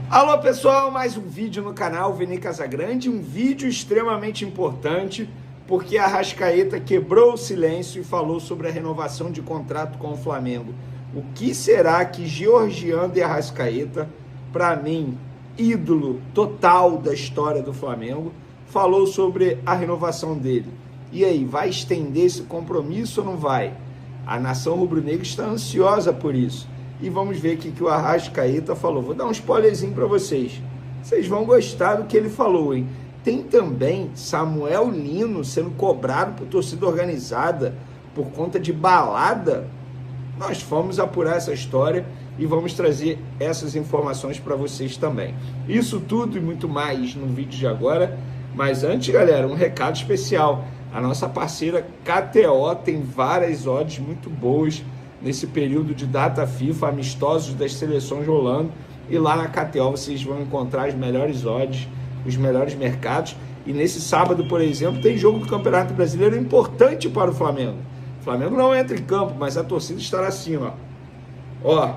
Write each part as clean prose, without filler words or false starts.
Alô pessoal, mais um vídeo no canal Vini Casagrande, um vídeo extremamente importante porque a Arrascaeta quebrou o silêncio e falou sobre a renovação de contrato com o Flamengo. O que será que Georgian de Arrascaeta, para mim, ídolo total da história do Flamengo, falou sobre a renovação dele? E aí, vai estender esse compromisso ou não vai? A nação rubro-negra está ansiosa por isso. E vamos ver o que o Arrascaeta falou. Vou dar um spoilerzinho para vocês. Vocês vão gostar do que ele falou, hein? Tem também Samuel Lino sendo cobrado por torcida organizada por conta de balada. Nós fomos apurar essa história e vamos trazer essas informações para vocês também. Isso tudo e muito mais no vídeo de agora. Mas antes, galera, um recado especial. A nossa parceira KTO tem várias odds muito boas nesse período de data FIFA, amistosos das seleções rolando, e lá na KTO vocês vão encontrar as melhores odds, os melhores mercados, e nesse sábado, por exemplo, tem jogo do Campeonato Brasileiro importante para o Flamengo. O Flamengo não entra em campo, mas a torcida estará assim, ó,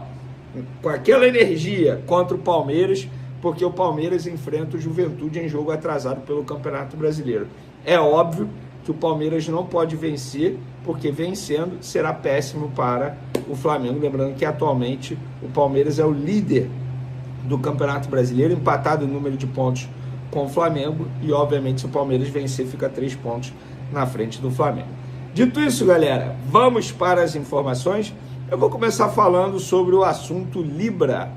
com aquela energia contra o Palmeiras, porque o Palmeiras enfrenta o Juventude em jogo atrasado pelo Campeonato Brasileiro. É óbvio que o Palmeiras não pode vencer, porque vencendo será péssimo para o Flamengo. Lembrando que atualmente o Palmeiras é o líder do Campeonato Brasileiro, empatado em número de pontos com o Flamengo, e obviamente se o Palmeiras vencer fica 3 pontos na frente do Flamengo. Dito isso, galera, vamos para as informações. Eu vou começar falando sobre o assunto Libra.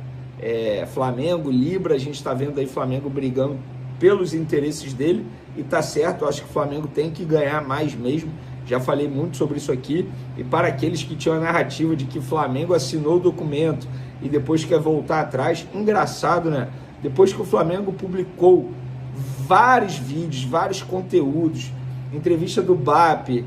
Flamengo, Libra, a gente está vendo aí Flamengo brigando pelos interesses dele, e tá certo, eu acho que o Flamengo tem que ganhar mais mesmo. Já falei muito sobre isso aqui, e para aqueles que tinham a narrativa de que o Flamengo assinou o documento e depois quer voltar atrás, engraçado, né? Depois que o Flamengo publicou vários vídeos, vários conteúdos, entrevista do BAP,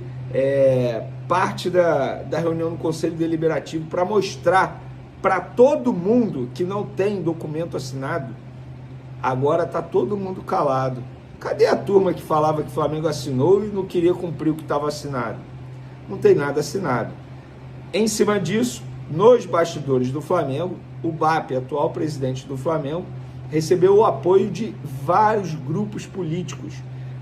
parte da reunião no Conselho Deliberativo, para mostrar para todo mundo que não tem documento assinado, agora tá todo mundo calado. Cadê a turma que falava que o Flamengo assinou e não queria cumprir o que estava assinado? Não tem nada assinado. Em cima disso, nos bastidores do Flamengo, o BAP, atual presidente do Flamengo, recebeu o apoio de vários grupos políticos.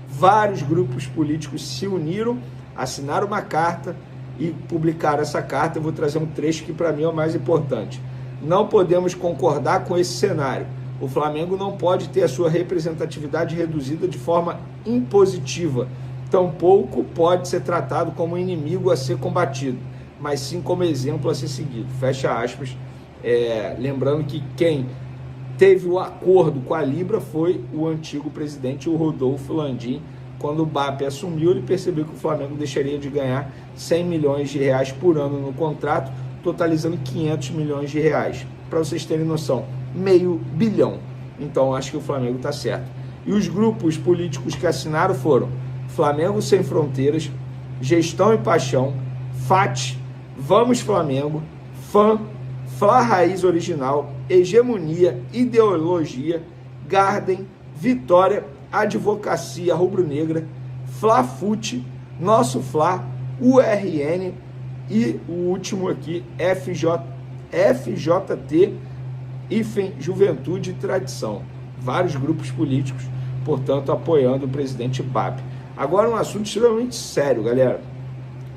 Vários grupos políticos se uniram, assinaram uma carta e publicaram essa carta. Eu vou trazer um trecho que para mim é o mais importante. Não podemos concordar com esse cenário. O Flamengo não pode ter a sua representatividade reduzida de forma impositiva. Tampouco pode ser tratado como inimigo a ser combatido, mas sim como exemplo a ser seguido. Fecha aspas. Lembrando que quem teve o acordo com a Libra foi o antigo presidente, o Rodolfo Landim. Quando o BAP assumiu, ele percebeu que o Flamengo deixaria de ganhar 100 milhões de reais por ano no contrato, totalizando 500 milhões de reais. Para vocês terem noção, $500 milhão. Então acho que o Flamengo está certo. E os grupos políticos que assinaram foram Flamengo Sem Fronteiras, Gestão e Paixão, FAT, Vamos Flamengo, FAM, Fla Raiz Original, Hegemonia, Ideologia, Garden, Vitória, Advocacia Rubro-Negra, Fla-Fute, Nosso Fla, URN e o último aqui, FJT, IFEM, Juventude e Tradição. Vários grupos políticos, portanto, apoiando o presidente BAP. Agora um assunto extremamente sério, galera.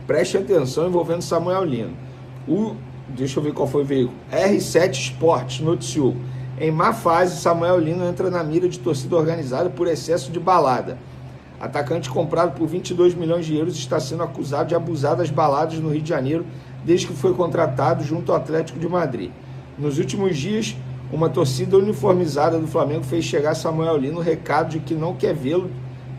Preste atenção, envolvendo Samuel Lino. Deixa eu ver qual foi o veículo. R7 Esportes noticiou: em má fase, Samuel Lino entra na mira de torcida organizada por excesso de balada. Atacante comprado por 22 milhões de euros está sendo acusado de abusar das baladas no Rio de Janeiro desde que foi contratado junto ao Atlético de Madrid. Nos últimos dias, uma torcida uniformizada do Flamengo fez chegar a Samuel Lino o recado de que não quer vê-lo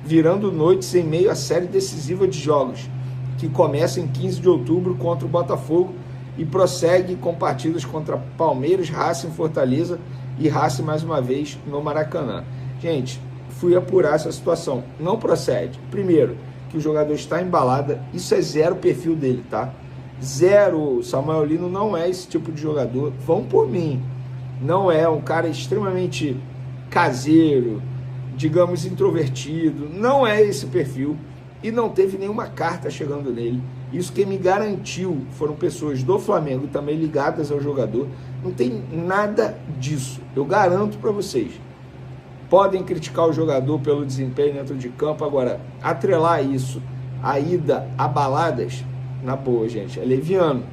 virando noites em meio à série decisiva de jogos, que começa em 15 de outubro contra o Botafogo e prossegue com partidas contra Palmeiras, Racing, Fortaleza e Racing mais uma vez no Maracanã. Gente, fui apurar essa situação. Não procede. Primeiro, que o jogador está embalada, isso é zero perfil dele, tá? Zero. Samuel Lino não é esse tipo de jogador. Vão por mim. Não é um cara extremamente caseiro, digamos introvertido. Não é esse perfil. E não teve nenhuma carta chegando nele. Isso quem me garantiu foram pessoas do Flamengo, também ligadas ao jogador, Não tem nada disso. Eu garanto para vocês. Podem criticar o jogador pelo desempenho dentro de campo. Agora, atrelar isso à ida a baladas, na boa, gente, é leviano.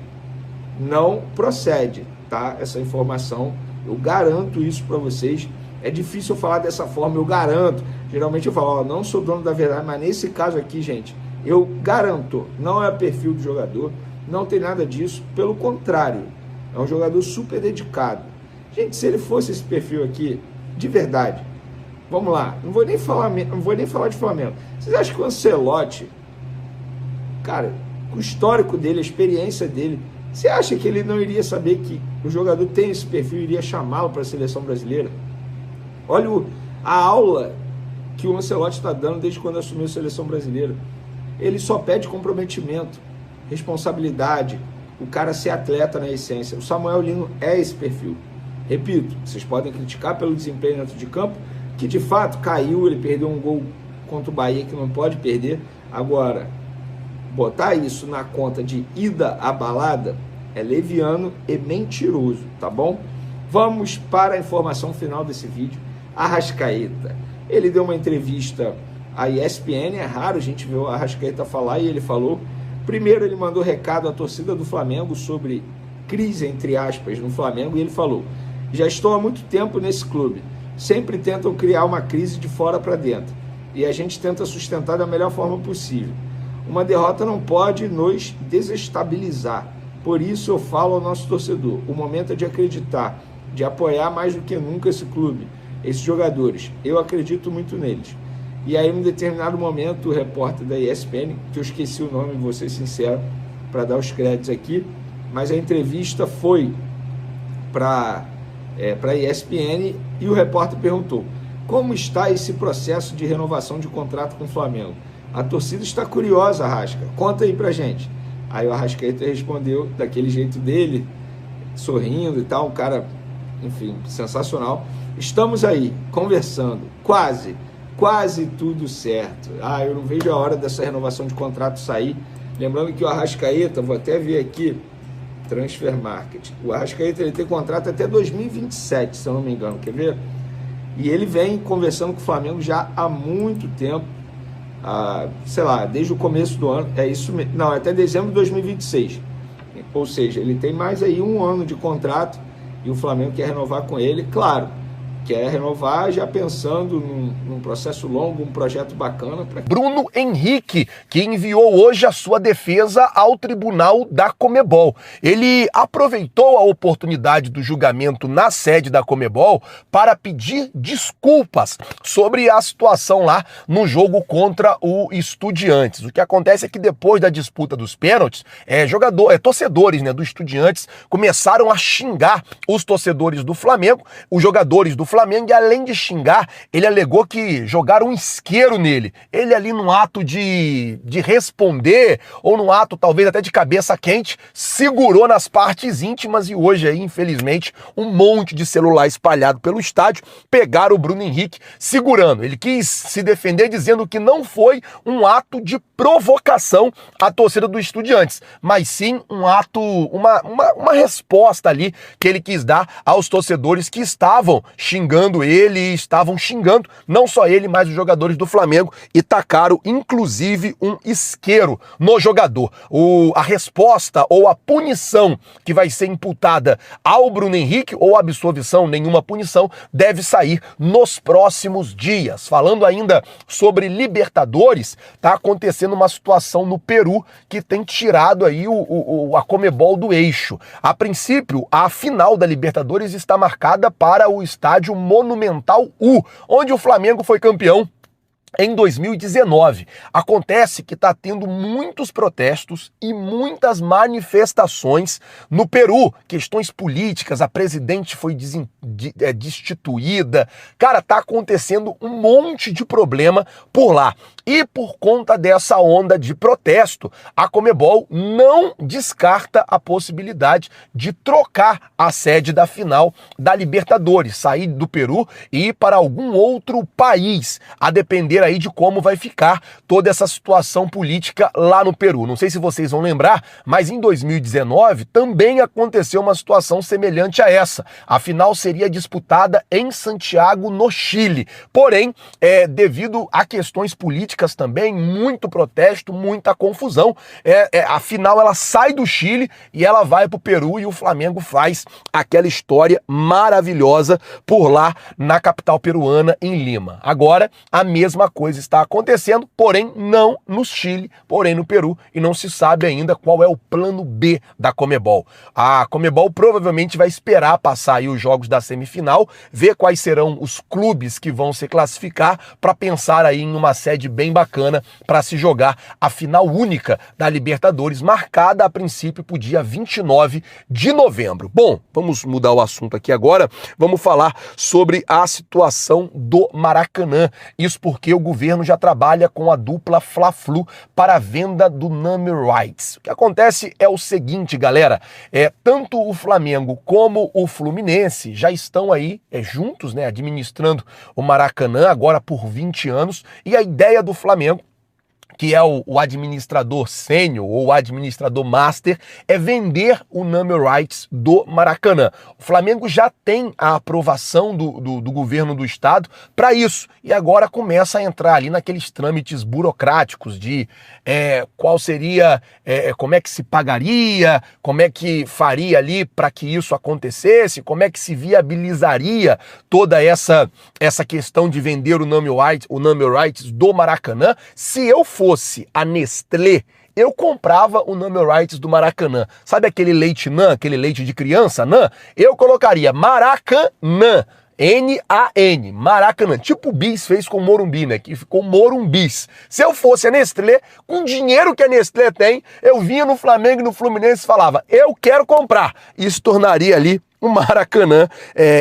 Não procede, tá? Essa informação, eu garanto isso para vocês. É difícil eu falar dessa forma, eu garanto. Geralmente eu falo, ó, não sou dono da verdade, mas nesse caso aqui, gente, eu garanto, não é perfil do jogador, não tem nada disso, pelo contrário, é um jogador super dedicado. Gente, se ele fosse esse perfil aqui, de verdade, vamos lá, não vou nem falar de Flamengo. Vocês acham que o Ancelotti, cara, o histórico dele, a experiência dele, você acha que ele não iria saber que o jogador tem esse perfil e iria chamá-lo para a seleção brasileira? Olha a aula que o Ancelotti está dando desde quando assumiu a seleção brasileira. Ele só pede comprometimento, responsabilidade, o cara ser atleta na essência. O Samuel Lino é esse perfil. Repito, vocês podem criticar pelo desempenho dentro de campo, que de fato caiu, ele perdeu um gol contra o Bahia que não pode perder. Agora, botar isso na conta de ida à balada é leviano e mentiroso, tá bom? Vamos para a informação final desse vídeo. Arrascaeta, ele deu uma entrevista à ESPN, é raro a gente ver o Arrascaeta falar, e ele falou, primeiro ele mandou recado à torcida do Flamengo sobre crise, entre aspas, no Flamengo, e ele falou, já estou há muito tempo nesse clube, sempre tentam criar uma crise de fora para dentro, e a gente tenta sustentar da melhor forma possível. Uma derrota não pode nos desestabilizar, por isso eu falo ao nosso torcedor, o momento é de acreditar, de apoiar mais do que nunca esse clube, esses jogadores, eu acredito muito neles. E aí, em um determinado momento, o repórter da ESPN, que eu esqueci o nome, vou ser sincero, para dar os créditos aqui, mas a entrevista foi para a ESPN e o repórter perguntou, como está esse processo de renovação de contrato com o Flamengo? A torcida está curiosa, Arrasca, conta aí pra gente. Aí o Arrascaeta respondeu daquele jeito dele, sorrindo e tal, um cara, enfim, sensacional. Estamos aí, conversando, quase tudo certo. Eu não vejo a hora dessa renovação de contrato sair. Lembrando que o Arrascaeta, vou até ver aqui, Transfer Market. O Arrascaeta ele tem contrato até 2027, se eu não me engano, quer ver? E ele vem conversando com o Flamengo já há muito tempo, sei lá, desde o começo do ano, é isso mesmo, não, até dezembro de 2026. Ou seja, ele tem mais aí um ano de contrato e o Flamengo quer renovar com ele, claro. Quer renovar já pensando num processo longo, um projeto bacana. Bruno Henrique, que enviou hoje a sua defesa ao Tribunal da Conmebol. Ele aproveitou a oportunidade do julgamento na sede da Conmebol para pedir desculpas sobre a situação lá no jogo contra o Estudiantes. O que acontece é que depois da disputa dos pênaltis, torcedores, né, do Estudiantes começaram a xingar os torcedores do Flamengo, os jogadores do Flamengo, e além de xingar, ele alegou que jogaram um isqueiro nele. Ele ali num ato de responder, ou num ato talvez até de cabeça quente, segurou nas partes íntimas, e hoje aí, infelizmente, um monte de celular espalhado pelo estádio pegaram o Bruno Henrique segurando. Ele quis se defender dizendo que não foi um ato de provocação à torcida do Estudiantes, mas sim um ato, uma resposta ali que ele quis dar aos torcedores que estavam xingando ele, estavam xingando não só ele, mas os jogadores do Flamengo, e tacaram inclusive um isqueiro no jogador. A resposta ou a punição que vai ser imputada ao Bruno Henrique, ou a absolvição, nenhuma punição, deve sair nos próximos dias. Falando ainda sobre Libertadores, tá acontecendo uma situação no Peru que tem tirado aí a Conmebol do eixo. A princípio, a final da Libertadores está marcada para o estádio Monumental U, onde o Flamengo foi campeão em 2019. Acontece que está tendo muitos protestos e muitas manifestações no Peru, questões políticas, a presidente foi destituída, cara, tá acontecendo um monte de problema por lá. E por conta dessa onda de protesto, a Conmebol não descarta a possibilidade de trocar a sede da final da Libertadores, sair do Peru e ir para algum outro país, a depender aí de como vai ficar toda essa situação política lá no Peru. Não sei se vocês vão lembrar, mas em 2019 também aconteceu uma situação semelhante a essa. A final seria disputada em Santiago, no Chile. Porém, devido a questões políticas também, muito protesto, muita confusão, a final ela sai do Chile e ela vai para o Peru e o Flamengo faz aquela história maravilhosa por lá na capital peruana, em Lima. Agora, a mesma coisa está acontecendo, porém não no Chile, porém no Peru, e não se sabe ainda qual é o plano B da Conmebol. A Conmebol provavelmente vai esperar passar aí os jogos da semifinal, ver quais serão os clubes que vão se classificar para pensar aí em uma sede bem bacana para se jogar a final única da Libertadores, marcada a princípio para o dia 29 de novembro. Bom, vamos mudar o assunto aqui agora, vamos falar sobre a situação do Maracanã. Isso porque o governo já trabalha com a dupla Fla-Flu para a venda do number rights. O que acontece é o seguinte, galera, tanto o Flamengo como o Fluminense já estão aí juntos, né, administrando o Maracanã agora por 20 anos, e a ideia do Flamengo, que é o administrador sênior ou o administrador master, é vender o number rights do Maracanã. O Flamengo já tem a aprovação do governo do estado para isso, e agora começa a entrar ali naqueles trâmites burocráticos de qual seria, como é que se pagaria, como é que faria ali para que isso acontecesse, como é que se viabilizaria toda essa questão de vender o number rights do Maracanã. Se eu fosse a Nestlé, eu comprava o number rights do Maracanã. Sabe aquele leite NAN, aquele leite de criança NAN? Eu colocaria Maracanã, N-A-N, Maracanã, tipo o Bis fez com o Morumbi, né, que ficou Morumbis. Se eu fosse a Nestlé, com o dinheiro que a Nestlé tem, eu vinha no Flamengo e no Fluminense e falava, eu quero comprar. Isso tornaria ali o Maracanã,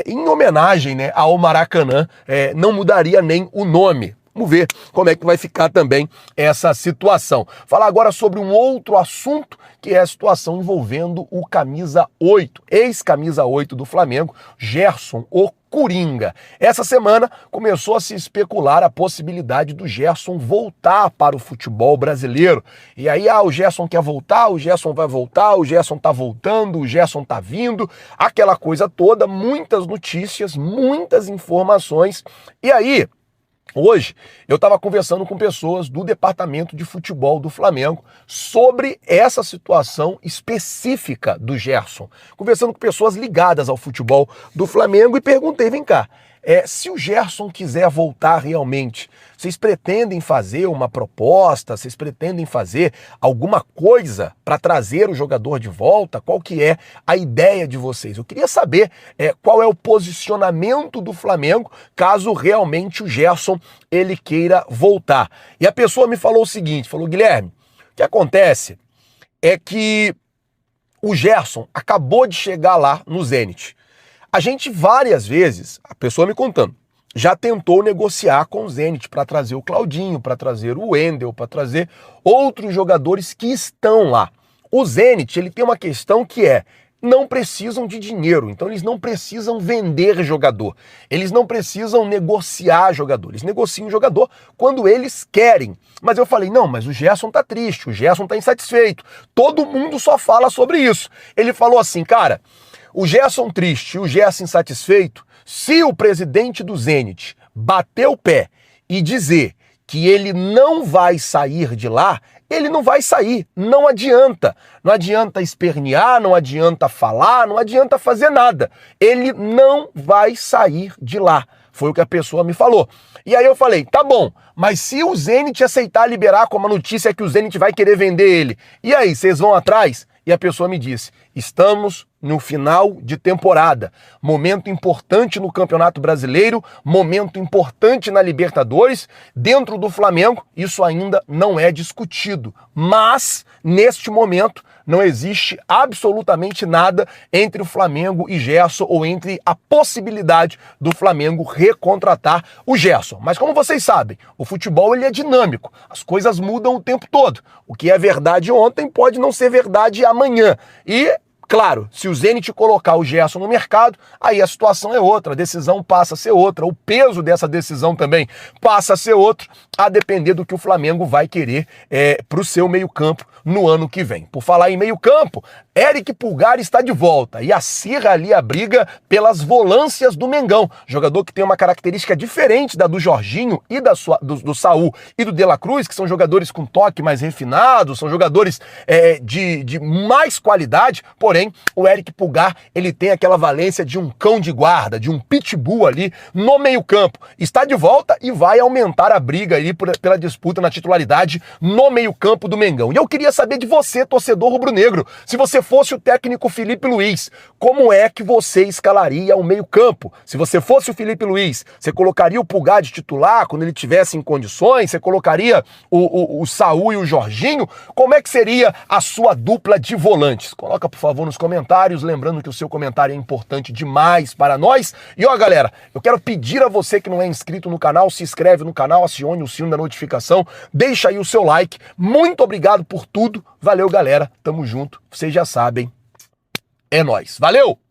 em homenagem, né, ao Maracanã, não mudaria nem o nome. Vamos ver como é que vai ficar também essa situação. Falar agora sobre um outro assunto, que é a situação envolvendo o camisa 8, ex-camisa 8 do Flamengo, Gerson, o Coringa. Essa semana começou a se especular a possibilidade do Gerson voltar para o futebol brasileiro. E aí, o Gerson quer voltar, o Gerson vai voltar, o Gerson tá voltando, o Gerson tá vindo, aquela coisa toda, muitas notícias, muitas informações. E aí, hoje, eu estava conversando com pessoas do departamento de futebol do Flamengo sobre essa situação específica do Gerson. Conversando com pessoas ligadas ao futebol do Flamengo e perguntei, vem cá, se o Gerson quiser voltar realmente, vocês pretendem fazer uma proposta, vocês pretendem fazer alguma coisa para trazer o jogador de volta? Qual que é a ideia de vocês? Eu queria saber qual é o posicionamento do Flamengo caso realmente o Gerson ele queira voltar. E a pessoa me falou o seguinte, falou, Guilherme, o que acontece é que o Gerson acabou de chegar lá no Zenit. A gente várias vezes, a pessoa me contando, já tentou negociar com o Zenit para trazer o Claudinho, para trazer o Wendel, para trazer outros jogadores que estão lá. O Zenit, ele tem uma questão que não precisam de dinheiro, então eles não precisam vender jogador, eles não precisam negociar jogador, eles negociam jogador quando eles querem. Mas eu falei, não, mas o Gerson tá triste, o Gerson tá insatisfeito, todo mundo só fala sobre isso. Ele falou assim, cara, o Gerson triste e o Gerson insatisfeito, se o presidente do Zenit bater o pé e dizer que ele não vai sair de lá, ele não vai sair, não adianta. Não adianta espernear, não adianta falar, não adianta fazer nada. Ele não vai sair de lá. Foi o que a pessoa me falou. E aí eu falei, tá bom, mas se o Zenit aceitar liberar, como a notícia é que o Zenit vai querer vender ele, e aí, vocês vão atrás? E a pessoa me disse, estamos no final de temporada, momento importante no Campeonato Brasileiro, momento importante na Libertadores, dentro do Flamengo, isso ainda não é discutido, mas neste momento não existe absolutamente nada entre o Flamengo e Gerson ou entre a possibilidade do Flamengo recontratar o Gerson. Mas como vocês sabem, o futebol ele é dinâmico, as coisas mudam o tempo todo. O que é verdade ontem pode não ser verdade amanhã. E claro, se o Zenit colocar o Gerson no mercado, aí a situação é outra, a decisão passa a ser outra, o peso dessa decisão também passa a ser outro, a depender do que o Flamengo vai querer para o seu meio-campo no ano que vem. Por falar em meio-campo, Eric Pulgar está de volta e acirra ali a briga pelas volâncias do Mengão, jogador que tem uma característica diferente da do Jorginho e do Saul e do De La Cruz, que são jogadores com toque mais refinado, são jogadores de mais qualidade, porém o Eric Pulgar ele tem aquela valência de um cão de guarda, de um pitbull ali no meio-campo. Está de volta e vai aumentar a briga ali pela disputa na titularidade no meio-campo do Mengão. E eu queria saber de você, torcedor rubro-negro, se você fosse o técnico Felipe Luiz, como é que você escalaria o meio-campo? Se você fosse o Felipe Luiz, você colocaria o Pulgar de titular quando ele tivesse em condições? Você colocaria o Saul e o Jorginho? Como é que seria a sua dupla de volantes? Coloca, por favor, nos comentários, lembrando que o seu comentário é importante demais para nós. E ó, galera, eu quero pedir a você que não é inscrito no canal, se inscreve no canal, acione o sino da notificação, deixa aí o seu like. Muito obrigado por tudo. Valeu, galera. Tamo junto. Vocês já sabem. É nóis. Valeu!